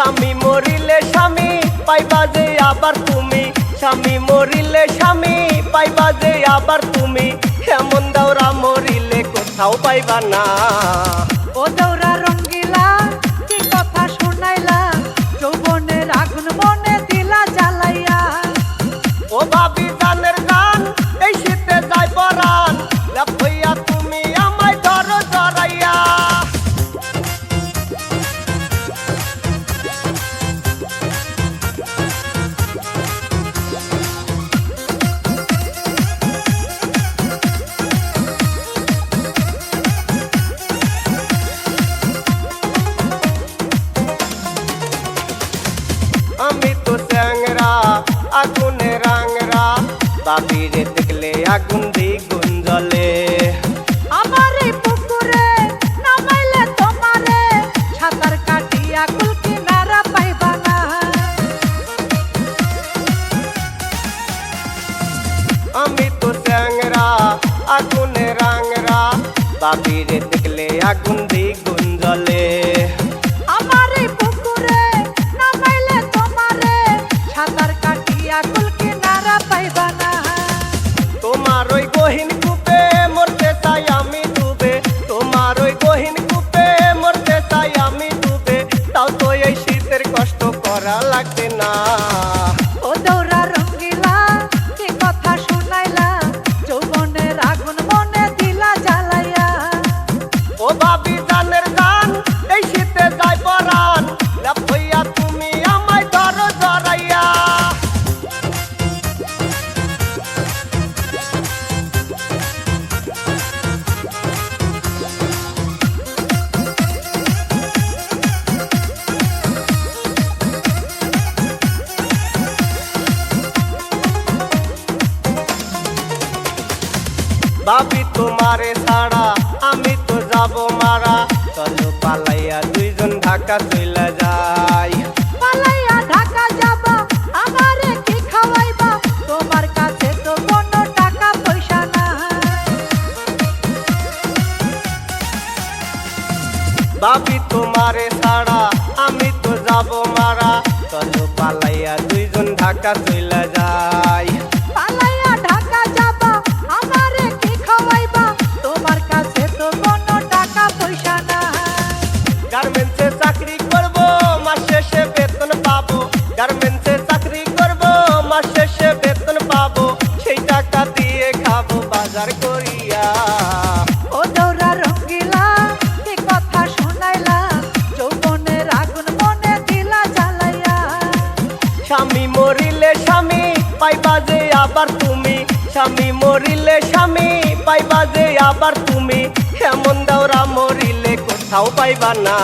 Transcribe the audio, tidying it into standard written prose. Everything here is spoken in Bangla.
স্বামী মরিলে স্বামী পাইবা যে আবার তুমি, স্বামী মরিলে স্বামী পাইবা যে আবার তুমি, এমন দাওরা মরিলে কোথাও পাইবা না। ও দৌরা রঙ্গিলা কি কথা শুনাইলা, যৌবনের আগুন মনে দিলা জ্বালাইয়া। ও ভাবি জানের গান এই শীতে যাই পরান, লাভ হইয়া তুমি আমায় ধরো জড়াইয়া। আমি তো চ্যাংরা আগুনে রাংরা, বাবিরে দেখলে আগুন দ্বিগুণ জ্বলে। আমার এই পুকুরে নামাইলে তোমারে, সাঁতার কাটিয়া কুল কিনারা পাইবা না। আমি তো চ্যাংরা আগুনে রাংরা, বাবিরে দেখলে আগুন দ্বিগুণ জ্বলে। আমার এই পুকুরে নামাইলে তোমারে, সাঁতার কাটিয়া কুল কিনারা পাইবা না। তোমার ওই গহীন কূপে মরতে চাই আমি ডুবে, তোমার ওই গহীন কূপে মরতে চাই আমি ডুবে, তাও তো এই শীতের কষ্ট করা লাগবে না। ও দৌরা রঙ্গিলা কি কথা শুনাইলা, যৌবনের আগুন মনে দিলা জ্বালাইয়া। ও ভাবি জানের গান এই শীতে যাই পরান, লাভ হইয়া তুমি আমায় ধরো জড়াইয়া। ভাবি তোমারে ছাড়া আমি তো যাব মারা, চলো পালাইয়া দুইজন ঢাকা চইলা যাই। পালাইয়া ঢাকা যাবা আমারে কি খাওয়াইবা, তোমার কাছে তো কোনো টাকা পয়সা নাই। ভাবি তোমারে ছাড়া আমি তো যাব মারা, চলো পালাইয়া দুইজন ঢাকা চইলা যাই। পালাইয়া ঢাকা যাবা আমারে কি খাওয়াইবা, তোমার কাছে তো কোনো টাকা পয়সা নাই। গার্মেন্টসে চাকরি করব মাস শেষে বেতন পাবো, গার্মেন্টসে চাকরি করব মাস শেষে বেতন পাবো, সেই টাকা দিয়ে খাবো বাজার করিয়া। ও দৌরা রঙ্গিলা কি কথা শুনাইলা, যৌবনের আগুন মনে দিলা জ্বালাইয়া। স্বামী মরিলে স্বামী পাইবা যে আবার তুমি, স্বামী মরিলে স্বামী পাইবা যে আবার তুমি, এমন দাওরা মরিলে কোথাও পাইবা না।